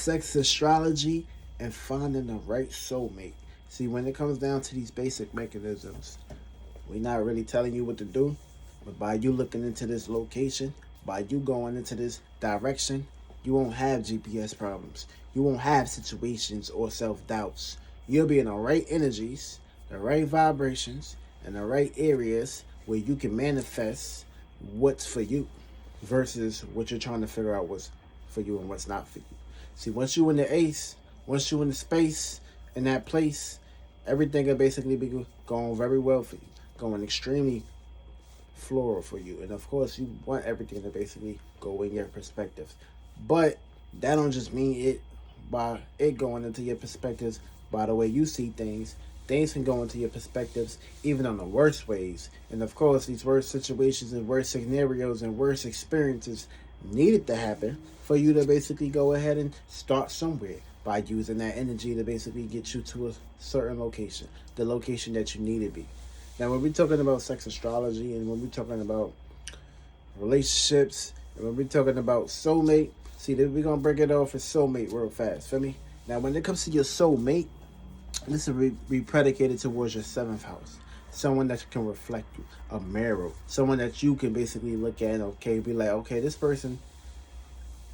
sex astrology, and finding the right soulmate. See, when it comes down to these basic mechanisms, we're not really telling you what to do, but by you looking into this location, by you going into this direction, you won't have GPS problems. You won't have situations or self doubts. You'll be in the right energies, the right vibrations, and the right areas where you can manifest what's for you versus what you're trying to figure out what's for you and what's not for you. See, once you in the ace, once you in the space, in that place, everything will basically be going very well for you, going extremely floral for you. And of course, you want everything to basically go in your perspectives. But that don't just mean it by it going into your perspectives by the way you see things. Things can go into your perspectives even on the worst ways. And of course, these worst situations and worst scenarios and worst experiences needed to happen for you to basically go ahead and start somewhere by using that energy to basically get you to a certain location, the location that you need to be. Now, when we're talking about sex astrology and when we're talking about relationships and when we're talking about soulmate, see, we're going to break it off as soulmate real fast, feel me? Now, when it comes to your soulmate, this will be predicated towards your 7th house. Someone that can reflect you, a mirror. Someone that you can basically look at and, okay, be like, okay, this person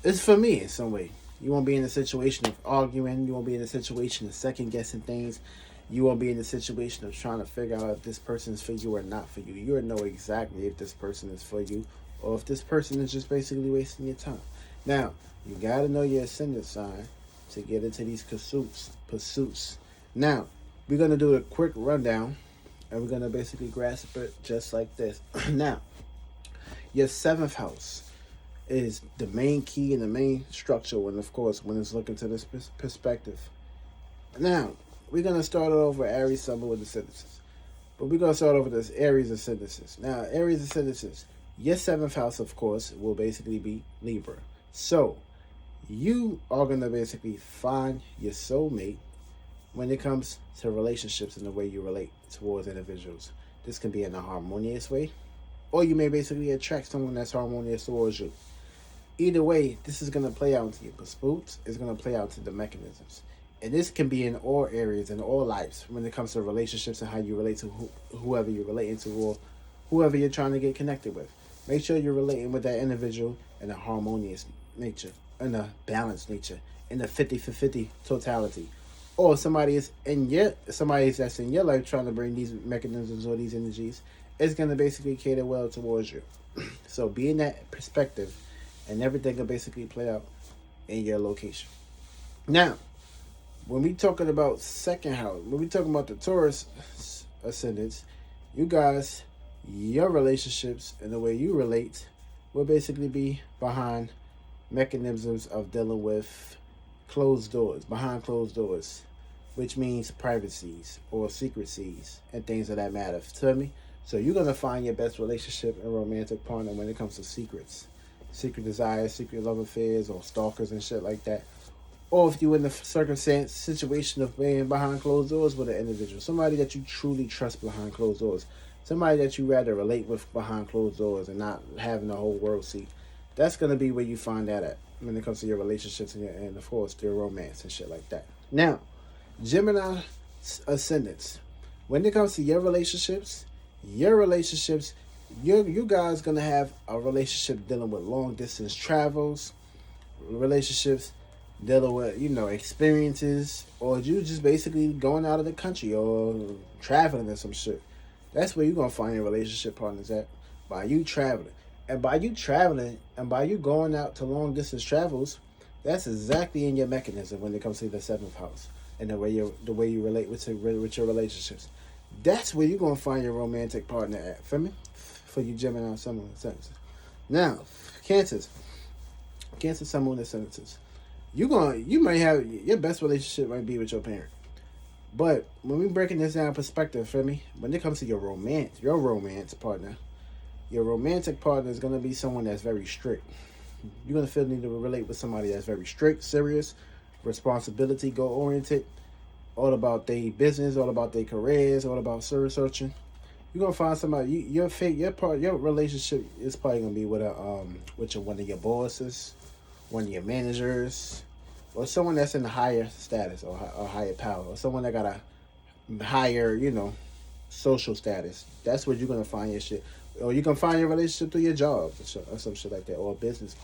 is for me in some way. You won't be in a situation of arguing. You won't be in a situation of second-guessing things. You won't be in a situation of trying to figure out if this person is for you or not for you. You'll know exactly if this person is for you or if this person is just basically wasting your time. Now, you got to know your ascendant sign to get into these pursuits. Now, we're going to do a quick rundown, and we're going to basically grasp it just like this. Now, your 7th house is the main key and the main structure when, of course, when it's looking to this perspective. Now, we're going to start it off with Aries, Sun with ascendances. But we're going to start off with this Aries ascendances. Now, Aries ascendances, your 7th house, of course, will basically be Libra. So, you are going to basically find your soulmate when it comes to relationships and the way you relate towards individuals. This can be in a harmonious way, or you may basically attract someone that's harmonious towards you. Either way, this is going to play out into your pursuits. It's going to play out to the mechanisms. And this can be in all areas, in all lives, when it comes to relationships and how you relate to whoever you're relating to or whoever you're trying to get connected with. Make sure you're relating with that individual in a harmonious nature, in a balanced nature, in a 50-50 totality. Or somebody that's in your life trying to bring these mechanisms or these energies is going to basically cater well towards you. So be in that perspective, and everything will basically play out in your location. Now, when we talking about 2nd house, when we talking about the Taurus ascendants, you guys, your relationships and the way you relate will basically be behind mechanisms of dealing with behind closed doors, which means privacies or secrecies and things of that matter. Feel me? So you're going to find your best relationship and romantic partner when it comes to secret desires, secret love affairs, or stalkers and shit like that. Or if you're in the situation of being behind closed doors with an individual, somebody that you truly trust behind closed doors, somebody that you rather relate with behind closed doors and not having the whole world see. That's going to be where you find that at when it comes to your relationships and of course, your romance and shit like that. Now, Gemini ascendants. When it comes to your relationships, you guys going to have a relationship dealing with long distance travels, relationships dealing with, experiences, or you just basically going out of the country or traveling or some shit. That's where you're going to find your relationship partners at, by you traveling. And by you traveling and by you going out to long distance travels, that's exactly in your mechanism when it comes to the 7th house and the way you relate with your relationships. That's where you're gonna find your romantic partner at. For me, for you Gemini, Sun, Moon, Ascendants. Now, Cancer, Sun, Moon, Ascendants. You might have your best relationship might be with your parent. But when we breaking this down perspective, for me, when it comes to your romance partner, your romantic partner is going to be someone that's very strict. You're going to feel the need to relate with somebody that's very strict, serious, responsibility, goal-oriented, all about their business, all about their careers, all about service searching. You're going to find somebody, your relationship is probably going to be with one of your bosses, one of your managers, or someone that's in a higher status or higher power, or someone that got a higher, social status. That's where you're gonna find your shit, or you can find your relationship through your job or some shit like that, or a business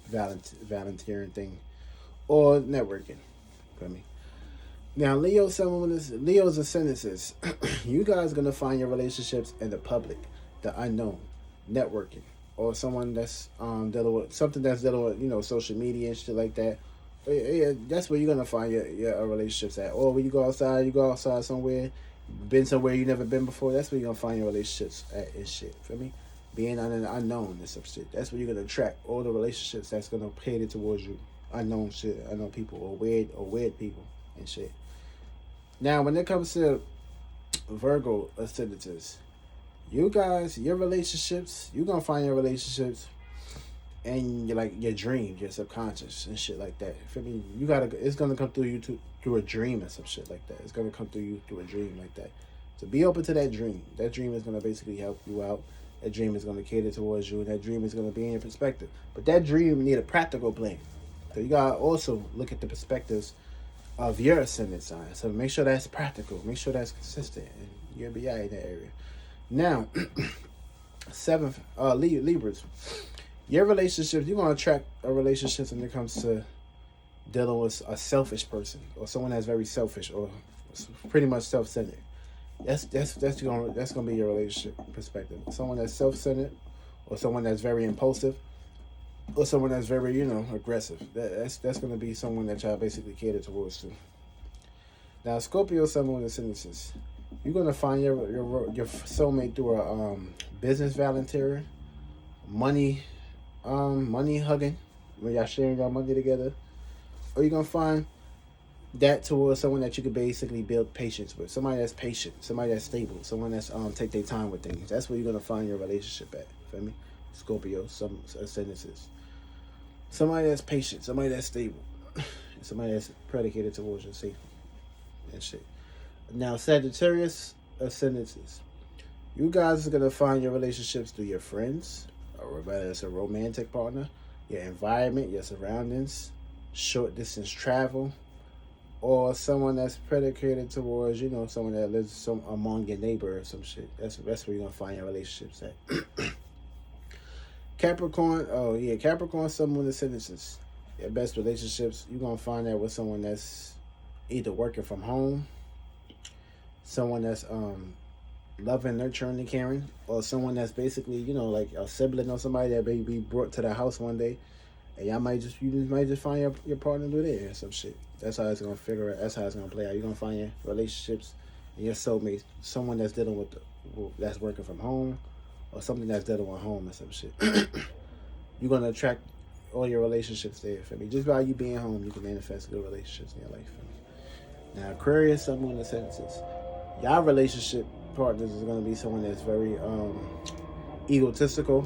volunteering thing, or networking. For me. Now, Leo's ascendances. You guys are gonna find your relationships in the public, the unknown, networking, or someone that's dealing with something that's dealing with social media and shit like that. Yeah, that's where you're gonna find your relationships at. Or when you go outside somewhere, been somewhere you never been before. That's where you're gonna find your relationships at and shit. Feel me? Being on the unknown and some shit. That's where you're gonna attract all the relationships that's gonna cater towards you. Unknown shit, unknown people, or weird people and shit. Now, when it comes to Virgo ascendances, you guys, your relationships, you're gonna find your relationships and your dreams, your subconscious and shit like that. Feel me? It's gonna come through you through a dream and some shit like that. It's gonna come through you through a dream like that. So be open to that dream. That dream is gonna basically help you out. That dream is gonna cater towards you, and that dream is gonna be in your perspective. But that dream need a practical plan. So you gotta also look at the perspectives of your ascendant sign. So make sure that's practical. Make sure that's consistent, and you'll be out in that area. Now, Libras. Your relationships, you're gonna attract a relationship when it comes to dealing with a selfish person or someone that's very selfish or pretty much self-centered. That's gonna be your relationship perspective. Someone that's self-centered, or someone that's very impulsive, or someone that's very aggressive. That's gonna be someone that y'all basically cater towards too. Now, Scorpio, someone with ascendances. You're gonna find your soulmate through a business volunteer, money hugging, when y'all sharing your money together, or you're gonna find that towards someone that you could basically build patience with, somebody that's patient, somebody that's stable, someone that's take their time with things. That's where you're gonna find your relationship at. Feel me? Scorpio, some ascendances. Somebody that's patient, somebody that's stable, somebody that's predicated towards your safety and shit. Now, Sagittarius ascendances. You guys are gonna find your relationships through your friends, or whether it's a romantic partner, your environment, your surroundings, short distance travel, or someone that's predicated towards, someone that lives among your neighbor or some shit. That's where you're gonna find your relationships at. Capricorn, Capricorn, someone with ascendances. Your best relationships, you're gonna find that with someone that's either working from home, someone that's loving, nurturing, and caring, or someone that's basically, like a sibling or somebody that may be brought to the house one day, and you might just find your partner through there or some shit. That's how it's gonna figure out. That's how it's gonna play out. You're gonna find your relationships and your soulmate, someone that's dealing with that's working from home, or something that's dealing with home or some shit. You're gonna attract all your relationships there. For me, just by you being home, you can manifest good relationships in your life. For me. Now, Aquarius, someone in the sentences. Y'all relationship partners is going to be someone that's very egotistical,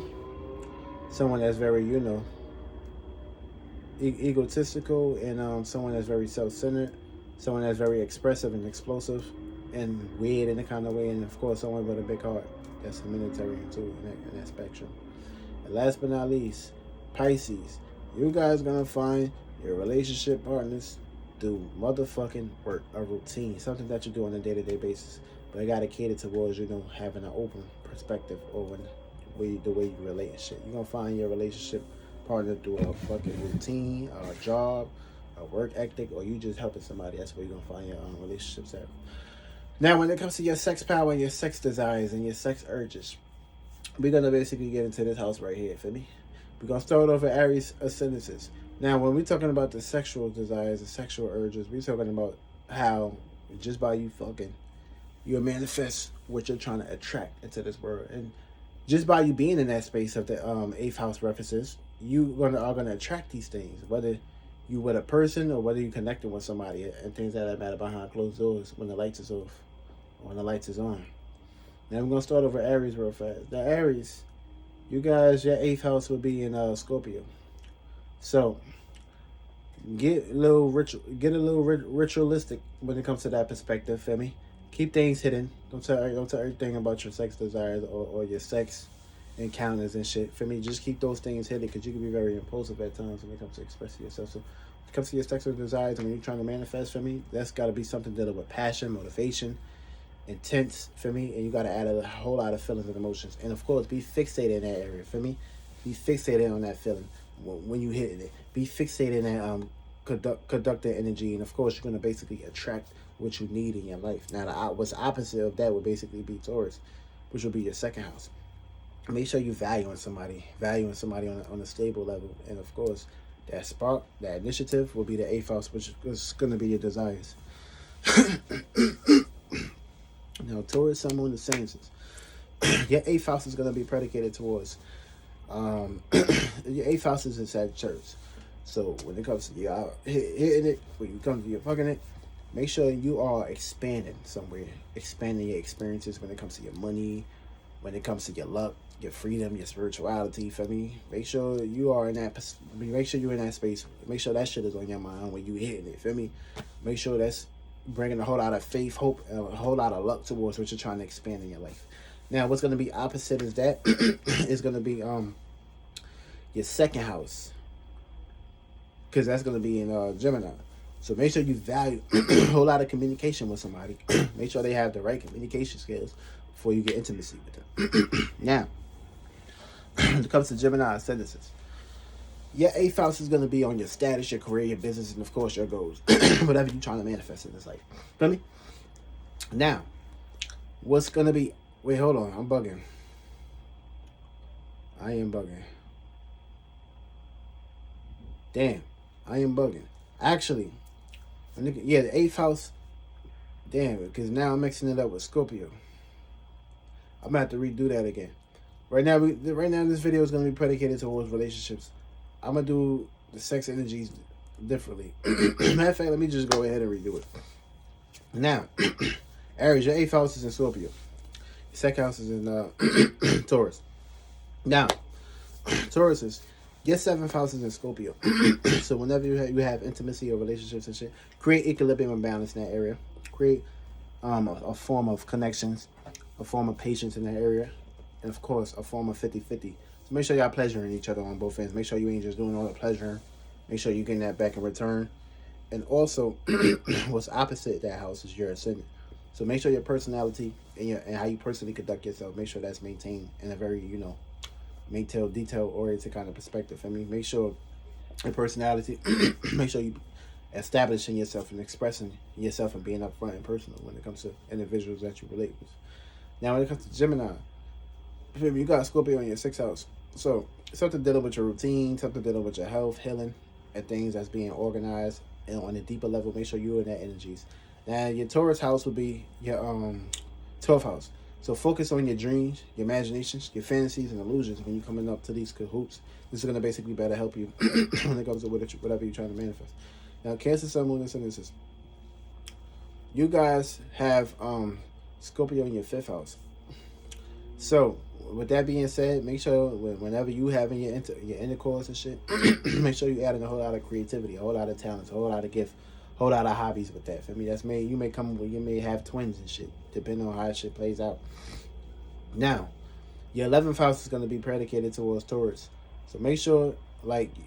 someone that's very egotistical, and someone that's very self-centered, someone that's very expressive and explosive and weird in a kind of way, and of course someone with a big heart that's humanitarian too in that spectrum. And last but not least, Pisces. You guys going to find your relationship partners through motherfucking work, a routine, something that you do on a day-to-day basis. But I gotta cater towards having an open perspective over the way you relate and shit. You're gonna find your relationship partner through a fucking routine, a job, a work ethic, or you just helping somebody. That's where you're gonna find your relationships at. Now, when it comes to your sex power and your sex desires and your sex urges, we're gonna basically get into this house right here. For me, we're gonna start over Aries ascendances. Now, when we're talking about the sexual desires and sexual urges, we're talking about how just by you fucking, you'll manifest what you're trying to attract into this world. And just by you being in that space of the 8th house references, you are gonna attract these things, whether you with a person or whether you connecting with somebody, and things that matter behind closed doors when the lights is off or when the lights is on. Now I'm gonna start over Aries real fast. Now, Aries, you guys, your 8th house will be in Scorpio. So get a little ritualistic when it comes to that perspective. Feel me? Keep things hidden. Don't tell everything about your sex desires or your sex encounters and shit. For me, just keep those things hidden because you can be very impulsive at times when it comes to expressing yourself. So when it comes to your sexual desires and when you're trying to manifest, for me, that's got to be something dealing with passion, motivation, intense, for me, and you got to add a whole lot of feelings and emotions. And of course, be fixated in that area. For me, be fixated on that feeling when you hit it. Be fixated in that conductor energy, and of course, you're going to basically attract what you need in your life. Now, what's opposite of that would basically be Taurus, which will be your second house. Make sure you valuing somebody on a stable level, and of course, that spark, that initiative will be the eighth house, which is going to be your desires. Now, Taurus, Sun, Moon, Ascendances. Your eighth house is going to be predicated towards your eighth house is in Sagittarius. So when it comes to you hitting it, when you come to your fucking it, make sure you are expanding somewhere, expanding your experiences when it comes to your money, when it comes to your luck, your freedom, your spirituality. For me, make sure you are in that. Make sure you're in that space. Make sure that shit is on your mind when you hitting it. For me, make sure that's bringing a whole lot of faith, hope, and a whole lot of luck towards what you're trying to expand in your life. Now, what's going to be opposite is that is going to be your second house, because that's going to be in Gemini. So make sure you value a whole lot of communication with somebody. Make sure they have the right communication skills before you get intimacy with them. Now, when it comes to Gemini ascendances, your eighth house is going to be on your status, your career, your business, and of course your goals. Whatever you're trying to manifest in this life. Feel me? Now, what's going to be... Wait, hold on. I'm bugging. I am bugging. Damn. I am bugging. Actually, yeah, the eighth house. Damn, because now I'm mixing it up with Scorpio. I'm going to have to redo that again. Right now, this video is going to be predicated towards relationships. I'm going to do the sex energies differently. Matter of fact, let me just go ahead and redo it. Now, Aries, your eighth house is in Scorpio. Your second house is in Taurus. Now, Taurus, your seventh house is in Scorpio. So whenever you have intimacy or relationships and shit, create equilibrium and balance in that area. Create a form of connections, a form of patience in that area, and of course, a form of 50-50. So make sure y'all pleasuring each other on both ends. Make sure you ain't just doing all the pleasuring. Make sure you're getting that back in return. And also, what's opposite that house is your ascendant. So make sure your personality and how you personally conduct yourself, make sure that's maintained in a very, detail-oriented kind of perspective. I mean, make sure your personality, make sure you establishing yourself and expressing yourself and being upfront and personal when it comes to individuals that you relate with. Now, when it comes to Gemini, you got Scorpio in your sixth house. So something dealing with your routine, something dealing with your health, healing, and things that's being organized. And on a deeper level, make sure you're in that energies. Now, your Taurus house would be your 12th house. So focus on your dreams, your imaginations, your fantasies, and illusions when you're coming up to these cahoots. This is going to basically better help you when it comes to whatever you're trying to manifest. Now, Cancer, Sun, Moon, Ascendances. You guys have Scorpio in your fifth house. So, with that being said, make sure whenever you having your intercourse and shit, make sure you adding a whole lot of creativity, a whole lot of talents, a whole lot of gift, a whole lot of hobbies with that. For me, you may have twins and shit, depending on how shit plays out. Now, your 11th house is going to be predicated towards Taurus. So make sure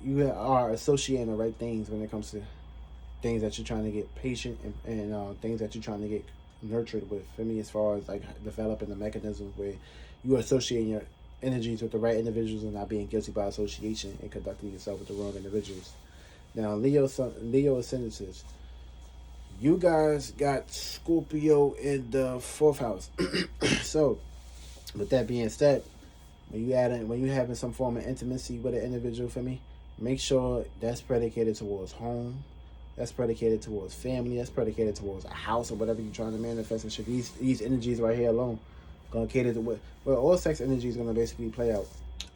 you are associating the right things when it comes to things that you're trying to get patient and things that you're trying to get nurtured with. For me, as far as developing the mechanisms where you are associating your energies with the right individuals and not being guilty by association and conducting yourself with the wrong individuals. Now, Leo ascendances. You guys got Scorpio in the fourth house. So, with that being said, when you having some form of intimacy with an individual, for me, make sure that's predicated towards home. That's predicated towards family. That's predicated towards a house or whatever you're trying to manifest and shit. These energies right here alone gonna cater to all sex energy is gonna basically play out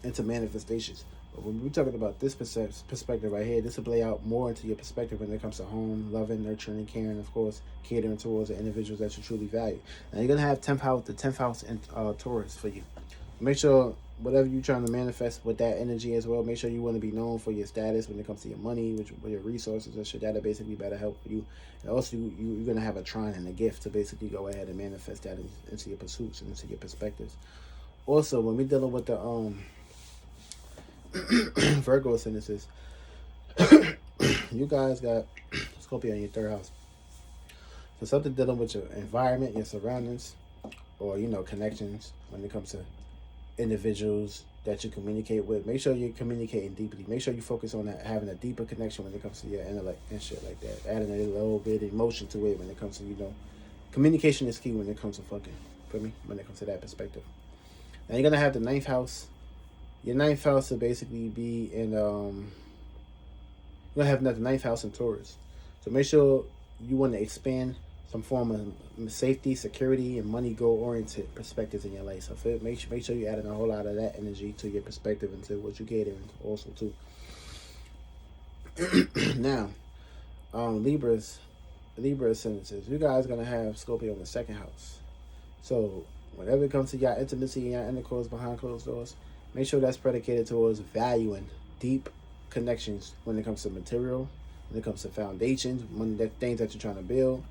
into manifestations. But when we're talking about this perspective right here, this will play out more into your perspective when it comes to home, loving, nurturing, and caring, of course, catering towards the individuals that you truly value. Now you're gonna have the 10th house in Taurus for you. Make sure whatever you're trying to manifest with that energy as well, make sure you want to be known for your status when it comes to your money, with your resources and shit. That'll basically better help for you. And also, you're going to have a trine and a gift to basically go ahead and manifest that into your pursuits and into your perspectives. Also, when we're dealing with the Virgo ascendances, you guys got Scorpio in your third house. So something dealing with your environment, your surroundings, or connections when it comes to individuals that you communicate with. Make sure you're communicating deeply. Make sure you focus on that, having a deeper connection when it comes to your intellect and shit like that. Adding a little bit of emotion to it when it comes to communication is key when it comes to fucking. For me, when it comes to that perspective. Now you're gonna have the ninth house. Your ninth house will basically be in you're gonna have the ninth house in Taurus. So make sure you want to expand some form of safety, security, and money goal oriented perspectives in your life. So make sure you're adding a whole lot of that energy to your perspective and to what you catering also too. Now, Libra ascendances. You guys are gonna have Scorpio in the second house. So whenever it comes to your intimacy and your intercourse behind closed doors, make sure that's predicated towards valuing deep connections when it comes to material, when it comes to foundations, things that you're trying to build,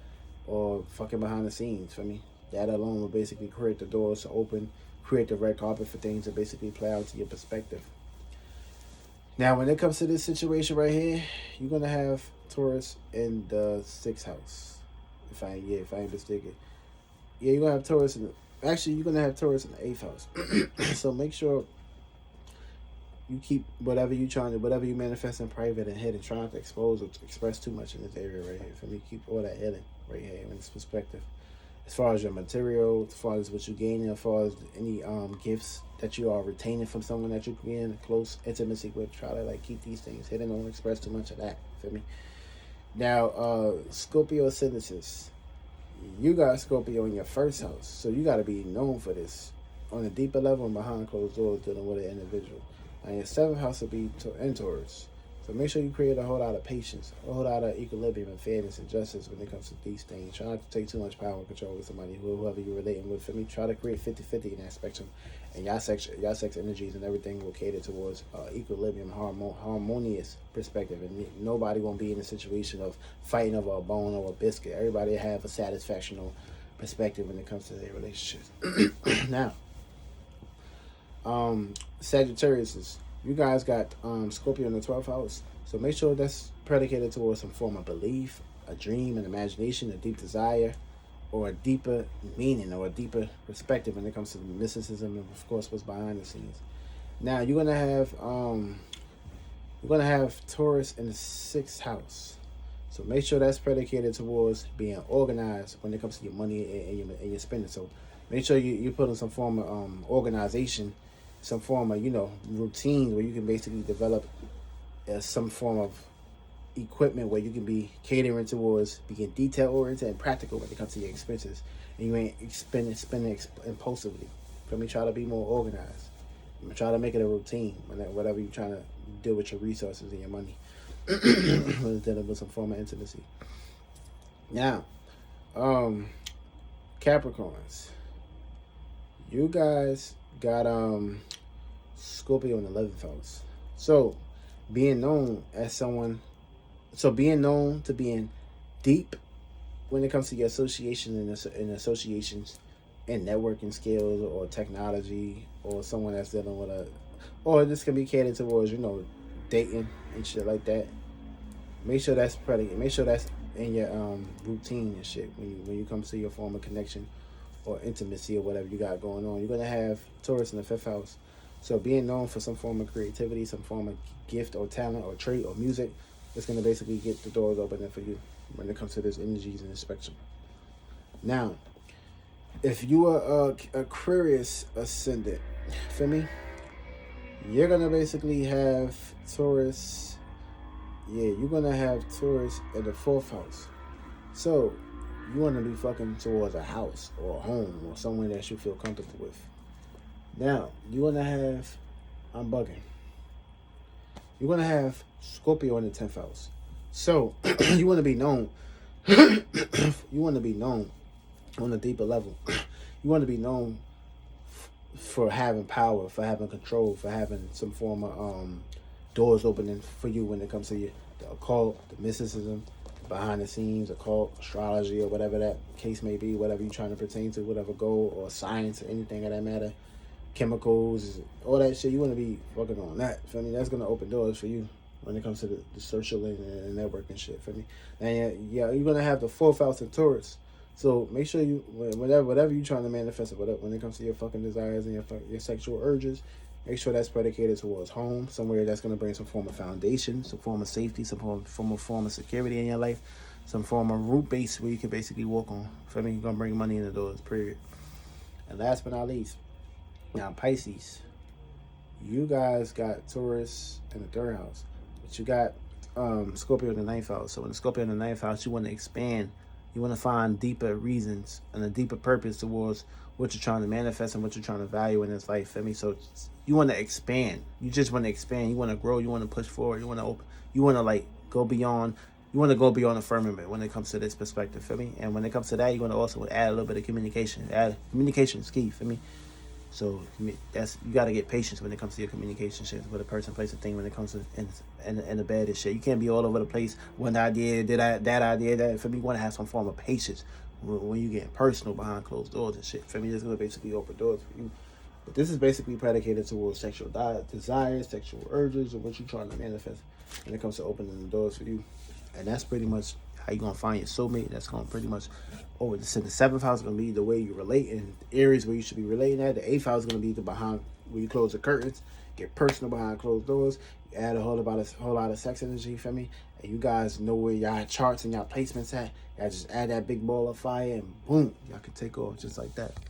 or fucking behind the scenes. For me, that alone will basically create the doors to open, create the red carpet for things to basically play out to your perspective. Now, when it comes to this situation right here, you're gonna have Taurus in the sixth house. If I ain't mistaken. Yeah, you're gonna have Taurus you're gonna have Taurus in the eighth house. So make sure you keep whatever you manifest in private and hidden. Try not to expose or to express too much in this area right here. For me, keep all that hidden right here in this perspective. As far as your material, as far as what you gain, as far as any gifts that you are retaining from someone that you're in close intimacy with, try to keep these things hidden. Don't express too much of that. Feel me? Now, Scorpio ascendances. You got Scorpio in your first house, so you got to be known for this on a deeper level and behind closed doors dealing with an individual. And your seventh house will be in Taurus. So make sure you create a whole lot of patience, a whole lot of equilibrium and fairness and justice when it comes to these things. Try not to take too much power and control with somebody, whoever you're relating with. For me, try to create 50-50 in that spectrum. And y'all sex energies and everything will cater towards equilibrium, harmonious perspective. And nobody won't be in a situation of fighting over a bone or a biscuit. Everybody have a satisfactional perspective when it comes to their relationships. Now, Sagittarius, you guys got Scorpio in the 12th house, so make sure that's predicated towards some form of belief, a dream, an imagination, a deep desire, or a deeper meaning or a deeper perspective when it comes to the mysticism and of course what's behind the scenes. Now you're gonna have Taurus in the 6th house, so make sure that's predicated towards being organized when it comes to your money and your spending. So make sure you put in some form of organization, some form of routine where you can basically develop some form of equipment where you can be catering towards being detail oriented and practical when it comes to your expenses, and you ain't spending impulsively. For me, try to be more organized. Try to make it a routine whatever you're trying to deal with your resources and your money. When it's dealing with some form of intimacy. Now, Capricorns, you guys got Scorpio in the 11th house. So being known to being deep when it comes to your associations and networking skills or technology, or someone that's dealing with or this can be catered towards dating and shit like that. Make sure that's in your routine and shit when you come to your form of connection or intimacy or whatever you got going on. You're gonna have Taurus in the 5th house. So being known for some form of creativity, some form of gift or talent or trait or music, it's gonna basically get the doors opening for you when it comes to this energies and the spectrum. Now, if you are Aquarius ascendant, for me, you're gonna basically have Taurus. Yeah, you're gonna have Taurus in the 4th house. So you want to be fucking towards a house or a home or somewhere that you feel comfortable with. Now, you're going to have, I'm bugging, you're going to have Scorpio in the 10th house. So, you want to be known, on a deeper level. You want to be known for having power, for having control, for having some form of doors opening for you when it comes to the occult, the mysticism, behind the scenes, occult, astrology, or whatever that case may be, whatever you're trying to pertain to, whatever goal or science or anything of that matter. chemicals, all that shit. You want to be fucking on that. Feel me? That's gonna open doors for you when it comes to the social and networking shit. Feel me? And yeah, you're gonna have the 4th house in Taurus. So make sure you, whatever you're trying to manifest, when it comes to your fucking desires and your sexual urges, make sure that's predicated towards home, somewhere that's gonna bring some form of foundation, some form of safety, some form of security in your life, some form of root base where you can basically walk on. Feel me? You're gonna bring money in the doors. Period. And last but not least, now Pisces, you guys got Taurus in the 3rd house, but you got Scorpio in the 9th house. So in the Scorpio in the 9th house, you want to expand. You want to find deeper reasons and a deeper purpose towards what you're trying to manifest and what you're trying to value in this life. Feel me? So you want to expand. You just want to expand. You want to grow. You want to push forward. You want to open. You want to like go beyond. You want to go beyond the firmament when it comes to this perspective. Feel me? And when it comes to that, you want to also add a little bit of communication. Communication is key. Feel me? So that's, you got to get patience when it comes to your communication shit with a person, place, a thing. When it comes to in the bed and shit, you can't be all over the place. One idea, that idea, that. For me, you want to have some form of patience when you get personal behind closed doors and shit. For me, it's gonna basically open doors for you. But this is basically predicated towards sexual desires, sexual urges, or what you're trying to manifest when it comes to opening the doors for you. And that's pretty much how you're going to find your soulmate. That's going to pretty much, the 7th house is going to be the way you relate, and Aries where you should be relating at. The 8th house is going to be the behind, where you close the curtains, get personal behind closed doors. You add a whole lot of sex energy, for me. And you guys know where y'all charts and y'all placements at. Y'all just add that big ball of fire and boom, y'all can take off just like that.